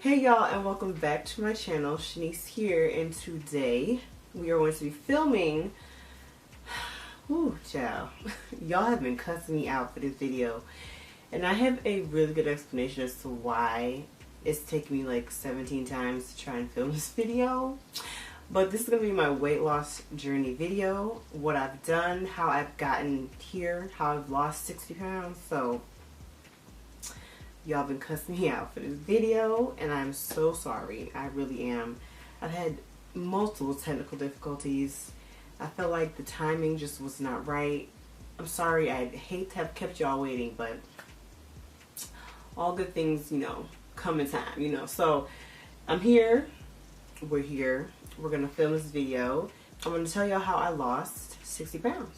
Hey y'all, and welcome back to my channel. Shanice here, and today we are going to be filming. Ooh, child. Y'all have been cussing me out for this video, and I have a really good explanation as to why it's taken me like 17 times to try and film this video. But this is going to be my weight loss journey video, what I've done, how I've gotten here, how I've lost 60 pounds. So y'all been cussing me out for this video, and I'm so sorry. I really am. I've had multiple technical difficulties. I felt like the timing just was not right. I'm sorry. I'd hate to have kept y'all waiting, but all good things, you know, come in time, you know. So I'm here. We're here. We're going to film this video. I'm going to tell y'all how I lost 60 pounds.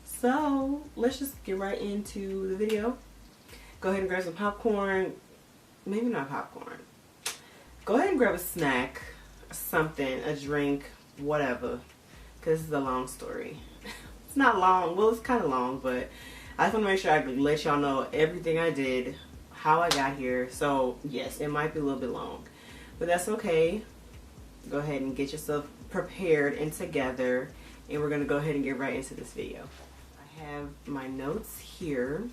So let's just get right into the video. Go ahead and grab some popcorn. Maybe not popcorn. Go ahead and grab a snack, something, a drink, whatever. Because this is a long story. It's not long. Well, it's kind of long, but I just want to make sure I let y'all know everything I did, how I got here. So, yes, it might be a little bit long. But that's okay. Go ahead and get yourself prepared and together. And we're going to go ahead and get right into this video. I have my notes here.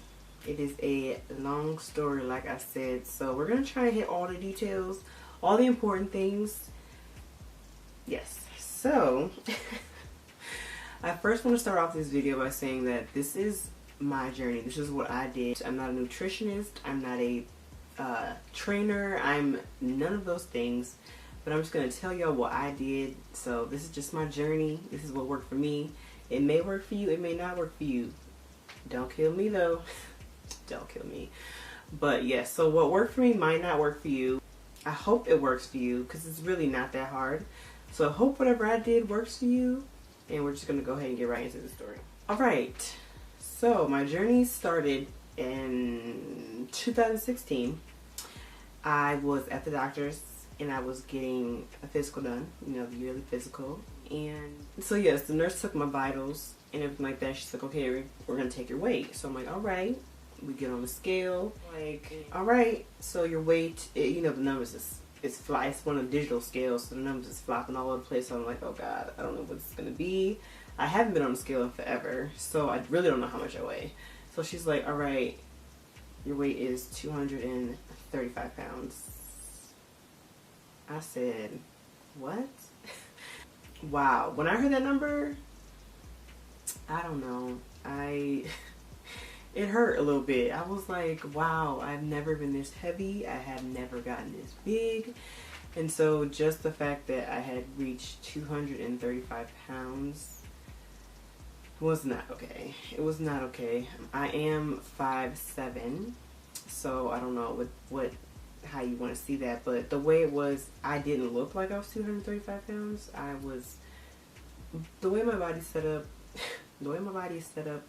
It is a long story, like I said, so we're going to try and hit all the details, all the important things. Yes, so I first want to start off this video by saying that this is my journey. This is what I did. I'm not a nutritionist. I'm not a trainer. I'm none of those things, but I'm just going to tell y'all what I did. So this is just my journey. This is what worked for me. It may work for you. It may not work for you. Don't kill me, though. Don't kill me. But yes, so what worked for me might not work for you. I hope it works for you, because it's really not that hard. So I hope whatever I did works for you, and we're just going to go ahead and get right into the story. Alright, so my journey started in 2016. I was at the doctor's and I was getting a physical done, you know, the yearly physical. And so yes, the nurse took my vitals and everything like that. She's like, okay, we're going to take your weight. So I'm like, alright. We get on the scale, like, alright, so your weight, you know, the numbers is fly. It's one of the digital scales, so the numbers is flopping all over the place. So I'm like, oh god, I don't know what it's gonna be. I haven't been on the scale in forever, so I really don't know how much I weigh. So she's like, alright, your weight is 235 pounds. I said, what? Wow. When I heard that number, I don't know. It hurt a little bit. I was like, wow, I've never been this heavy. I have never gotten this big. And so just the fact that I had reached 235 pounds was not okay. It was not okay. I am 5'7", so I don't know how you want to see that. But the way it was, I didn't look like I was 235 pounds. The way my body's set up,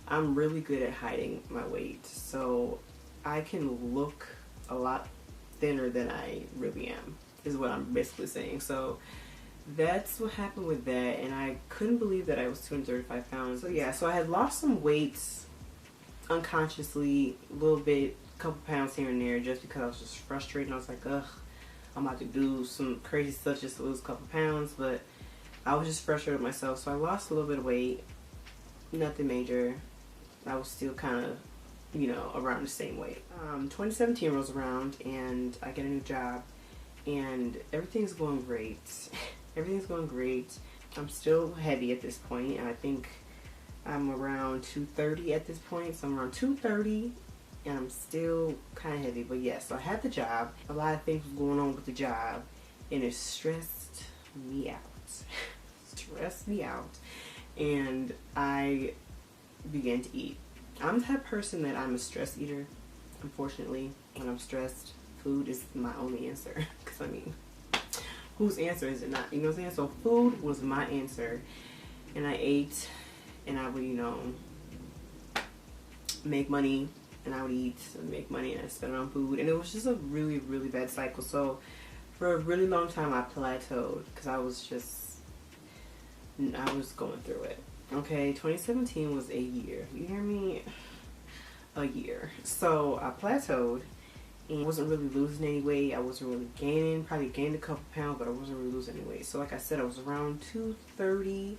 I'm really good at hiding my weight, so I can look a lot thinner than I really am, is what I'm basically saying. So that's what happened with that, and I couldn't believe that I was 235 pounds. So yeah, so I had lost some weight unconsciously, a little bit, a couple pounds here and there, just because I was just frustrated. I was like, ugh, I'm about to do some crazy stuff just to lose a couple pounds, but I was just frustrated with myself, so I lost a little bit of weight, nothing major. I was still kind of, you know, around the same weight. 2017 rolls around and I get a new job and everything's going great. Everything's going great. I'm still heavy at this point, and I think I'm around 230 at this point. So I'm around 230 and I'm still kind of heavy. But yes, so I had the job. A lot of things were going on with the job and it stressed me out. Stressed me out. And I began to eat. I'm the type of person that I'm a stress eater. Unfortunately, when I'm stressed, food is my only answer. Because I mean, whose answer is it not? You know what I'm saying? So food was my answer, and I ate, and I would, you know, make money, and I would eat and make money, and I spend it on food, and it was just a really, really bad cycle. So for a really long time, I plateaued because I was going through it. Okay, 2017 was a year. You hear me? A year. So I plateaued, and I wasn't really losing any weight. I wasn't really gaining, probably gained a couple pounds, but I wasn't really losing any weight. So like I said, I was around 230,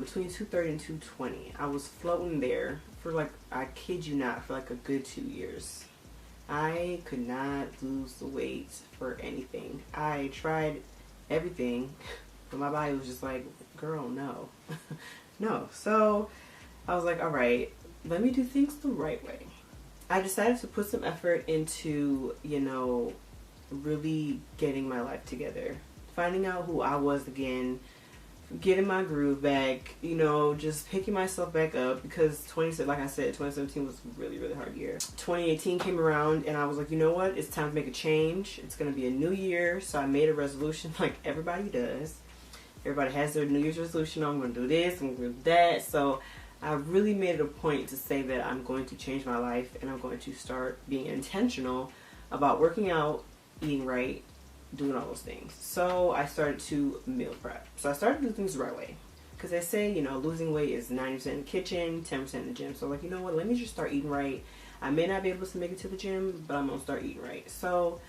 between 230 and 220. I was floating there for like, I kid you not, for like a good 2 years. I could not lose the weight for anything. I tried everything, but my body was just like, girl, no. No. So I was like, all right, let me do things the right way. I decided to put some effort into, you know, really getting my life together, finding out who I was again, getting my groove back, you know, just picking myself back up, because like I said, 2017 was a really, really hard year. 2018 came around and I was like, you know what, it's time to make a change. It's going to be a new year. So I made a resolution like everybody does. Everybody has their New Year's resolution. I'm going to do this, I'm going to do that. So I really made it a point to say that I'm going to change my life, and I'm going to start being intentional about working out, eating right, doing all those things. So I started to meal prep. So I started to do things the right way. Because they say, you know, losing weight is 90% in the kitchen, 10% in the gym. So like, you know what, let me just start eating right. I may not be able to make it to the gym, but I'm going to start eating right. So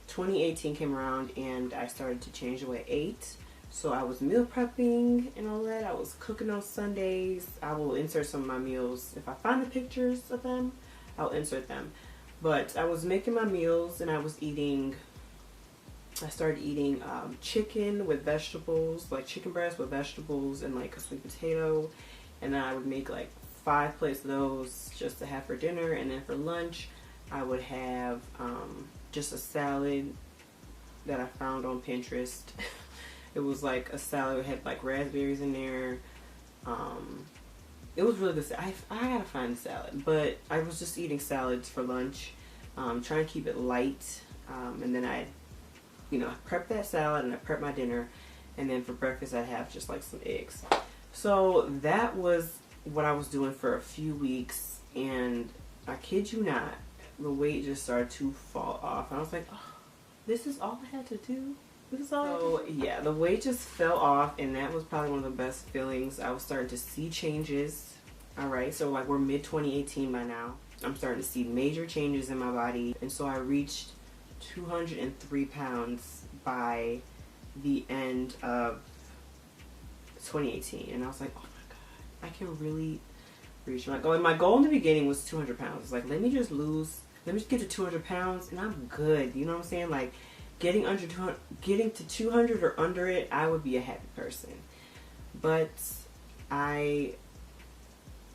2018 came around and I started to change the way I ate. So I was meal prepping and all that. I was cooking on Sundays. I will insert some of my meals. If I find the pictures of them, I'll insert them. But I was making my meals and I started eating chicken with vegetables, like chicken breast with vegetables and like a sweet potato. And then I would make like 5 plates of those just to have for dinner. And then for lunch, I would have just a salad that I found on Pinterest. It was like a salad that had like raspberries in there. It was really good. I gotta find the salad, but I was just eating salads for lunch, trying to keep it light. And then I prepped that salad and I prepped my dinner, and then for breakfast I'd have just like some eggs. So that was what I was doing for a few weeks, and I kid you not, the weight just started to fall off. And I was like, oh, this is all I had to do? So yeah, the weight just fell off, and that was probably one of the best feelings. I was starting to see changes. Alright, so like we're mid 2018 by now. I'm starting to see major changes in my body, and so I reached 203 pounds by the end of 2018, and I was like, oh my god, I can really reach my goal. And my goal in the beginning was 200 pounds. It's like, let me just get to 200 pounds and I'm good. You know what I'm saying? Like, getting to 200 or under it, I would be a happy person. But I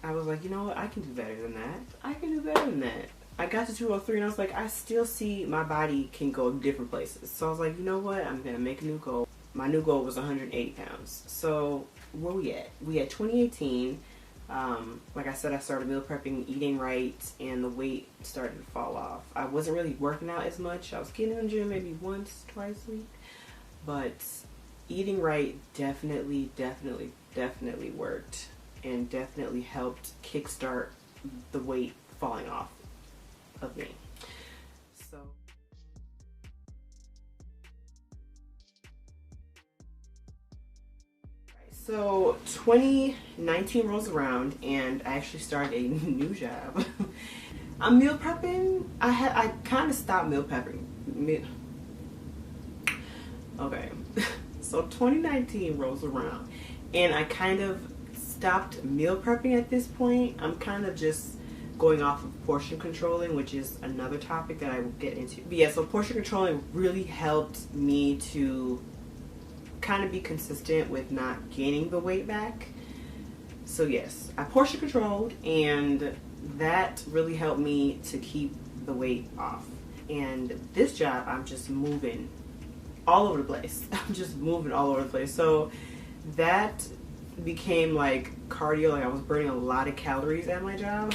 was like, you know what, I can do better than that. I can do better than that. I got to 203 and I was like, I still see my body can go different places. So I was like, you know what, I'm gonna make a new goal. My new goal was 180 pounds. So where we at? We at 2018. Like I said, I started meal prepping, eating right, and the weight started to fall off. I wasn't really working out as much. I was getting in the gym maybe once, twice a week. But eating right definitely worked, and definitely helped kickstart the weight falling off of me. So 2019 rolls around and I actually started a new job. I'm meal prepping. I kind of stopped meal prepping. Okay. So 2019 rolls around and I kind of stopped meal prepping at this point. I'm kind of just going off of portion controlling, which is another topic that I will get into. But yeah, so portion controlling really helped me to kind of be consistent with not gaining the weight back. So yes, I portion controlled, and that really helped me to keep the weight off. And this job, I'm just moving all over the place. I'm just moving all over the place. So that became like cardio. Like I was burning a lot of calories at my job.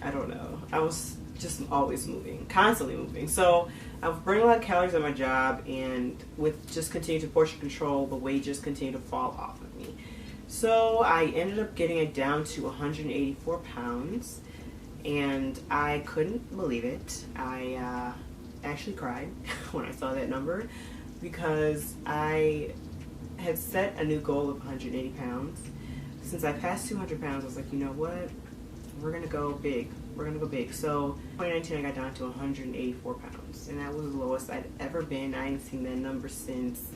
I don't know. I was just always moving, constantly moving. So I was burning a lot of calories at my job, and with just continuing to portion control, the weight just continued to fall off of me. So I ended up getting it down to 184 pounds, and I couldn't believe it. I actually cried when I saw that number, because I had set a new goal of 180 pounds. Since I passed 200 pounds, I was like, you know what? We're gonna go big. We're gonna go big. So 2019 I got down to 184 pounds, and that was the lowest I'd ever been. I ain't seen that number since,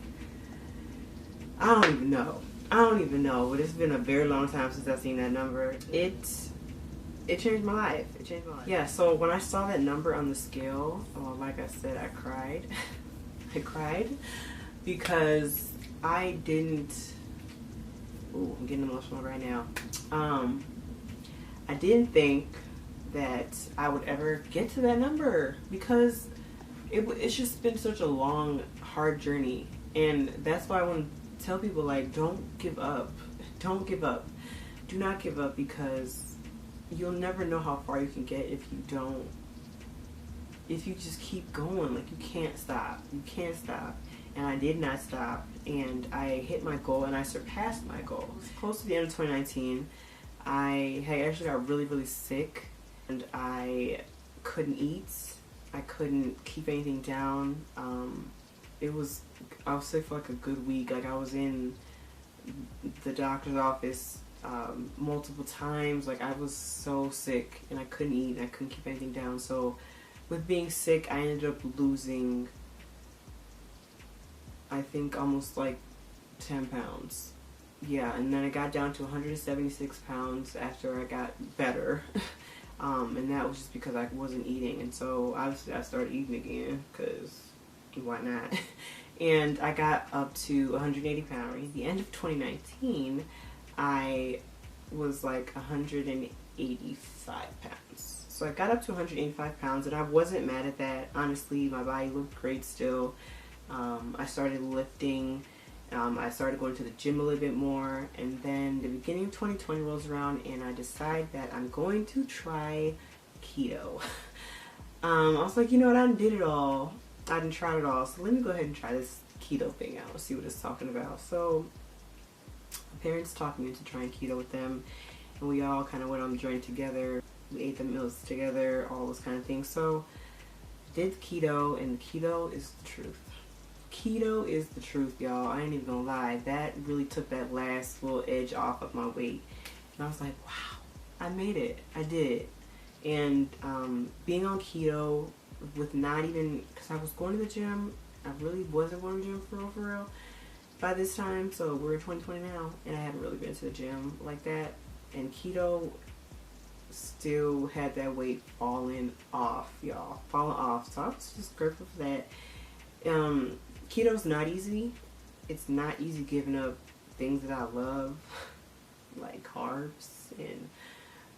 I don't even know, but it's been a very long time since I've seen that number. It changed my life. It changed my life. Yeah, so when I saw that number on the scale, like I said, I cried. I cried because I didn't, ooh, I'm getting emotional right now. I didn't think that I would ever get to that number because it's just been such a long, hard journey. And that's why I want to tell people, like, don't give up. Don't give up. Do not give up, because you'll never know how far you can get if you just keep going. Like, you can't stop. You can't stop. And I did not stop, and I hit my goal, and I surpassed my goal. Close to the end of 2019, I actually got really, really sick, and I couldn't eat. I couldn't keep anything down. I was sick for like a good week. Like, I was in the doctor's office multiple times. Like, I was so sick, and I couldn't eat, and I couldn't keep anything down. So with being sick, I ended up losing, I think, almost like 10 pounds. Yeah, and then I got down to 176 pounds after I got better. And that was just because I wasn't eating. And so obviously I started eating again, because why not? And I got up to 180 pounds. At the end of 2019, I was like 185 pounds. So I got up to 185 pounds, and I wasn't mad at that. Honestly, my body looked great still. I started lifting. I started going to the gym a little bit more, and then the beginning of 2020 rolls around, and I decide that I'm going to try keto. I was like, you know what, I did it all. I didn't try it all, so let me go ahead and try this keto thing out, see what it's talking about. So my parents talked me into trying keto with them, and we all kind of went on the journey together. We ate the meals together, all those kind of things. So I did keto, and keto is the truth. Keto is the truth, y'all. I ain't even gonna lie. That really took that last little edge off of my weight. And I was like, wow, I made it. I did it. And being on keto with not even, because I was going to the gym. I really wasn't going to the gym for real by this time. So we're in 2020 now, and I haven't really been to the gym like that. And keto still had that weight falling off, y'all. Falling off. So I was just grateful for that. Keto's not easy. It's not easy giving up things that I love, like carbs and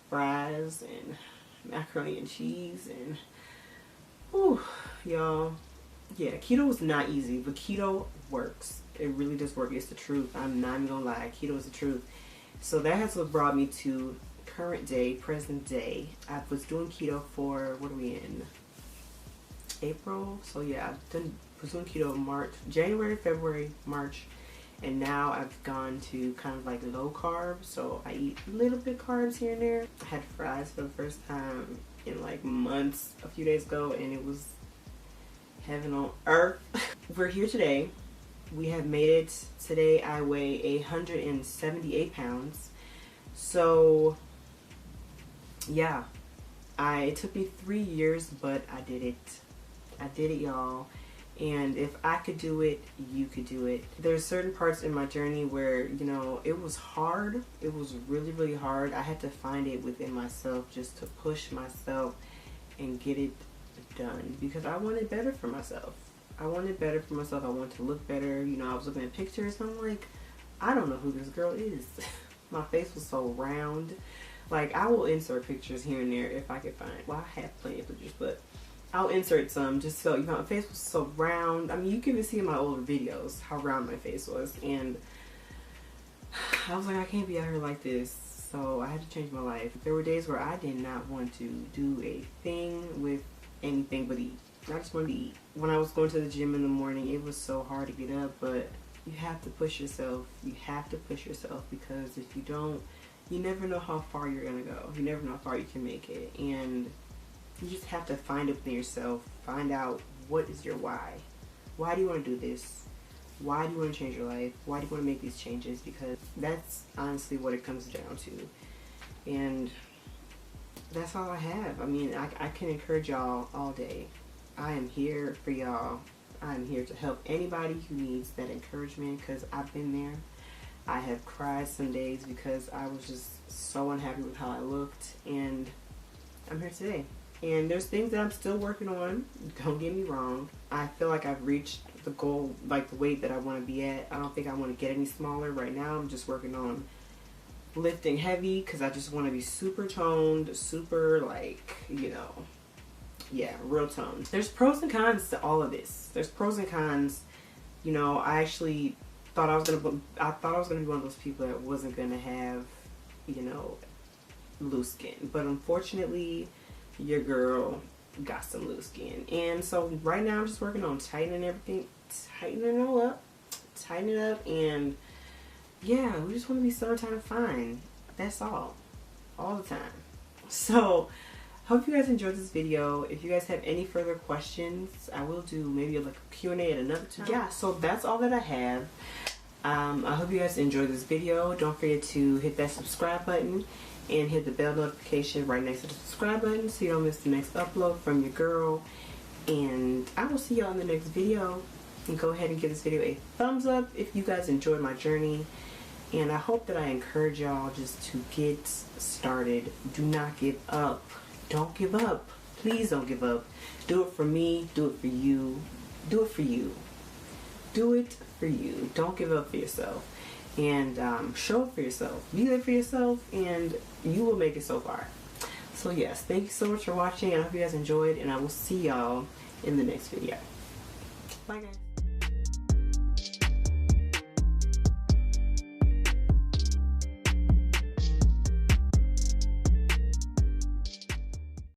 fries and macaroni and cheese, and whew, y'all. Yeah, keto is not easy, but keto works. It really does work. It's the truth. I'm not even gonna lie. Keto is the truth. So that has what brought me to current day, present day. I was doing keto for, what are we in? April. So yeah, I was doing keto March, January, February, March, and now I've gone to kind of like low carb. So I eat a little bit carbs here and there. I had fries for the first time in like months a few days ago, and it was heaven on earth. We're here today. We have made it. Today I weigh 178 pounds. So yeah, it took me 3 years, but I did it. I did it, y'all. And if I could do it, you could do it. There's certain parts in my journey where, you know, it was hard. It was really, really hard. I had to find it within myself just to push myself and get it done, because I wanted better for myself. I wanted better for myself. I wanted to look better. You know, I was looking at pictures and I'm like, I don't know who this girl is. My face was so round. Like, I will insert pictures here and there if I can find it. Well, I have plenty of pictures, but I'll insert some just so, you know, my face was so round. I mean, you can even see in my older videos how round my face was. And I was like, I can't be out here like this. So I had to change my life. There were days where I did not want to do a thing with anything but eat. I just wanted to eat. When I was going to the gym in the morning, it was so hard to get up, but you have to push yourself. You have to push yourself, because if you don't, you never know how far you're going to go. You never know how far you can make it. And you just have to find it within yourself. Find out, what is your why? Why do you want to do this? Why do you want to change your life? Why do you want to make these changes? Because that's honestly what it comes down to. And that's all I have. I mean, I can encourage y'all all day. I am here for y'all. I'm here to help anybody who needs that encouragement, because I've been there. I have cried some days because I was just so unhappy with how I looked, and I'm here today. And there's things that I'm still working on, don't get me wrong. I feel like I've reached the goal, like the weight that I want to be at. I don't think I want to get any smaller right now. I'm just working on lifting heavy because I just want to be super toned, super, like, you know, yeah, real toned. There's pros and cons to all of this. There's pros and cons. You know, I actually thought I was gonna be one of those people that wasn't gonna have, you know, loose skin, but unfortunately your girl got some loose skin. And so right now I'm just working on tightening everything, tightening it up, and yeah, we just want to be summertime fine. That's all the time. So hope you guys enjoyed this video. If you guys have any further questions, I will do maybe like a Q&A at another time. Yeah, so that's all that I have. I hope you guys enjoyed this video. Don't forget to hit that subscribe button and hit the bell notification right next to the subscribe button so you don't miss the next upload from your girl. And I will see y'all in the next video. And go ahead and give this video a thumbs up if you guys enjoyed my journey. And I hope that I encourage y'all just to get started. Do not give up. Don't give up. Please don't give up. Do it for me. Do it for you. Do it for you. Do it for you. Don't give up for yourself. And show up for yourself. Be there for yourself, and you will make it so far. So yes, thank you so much for watching. I hope you guys enjoyed, and I will see y'all in the next video. Bye guys.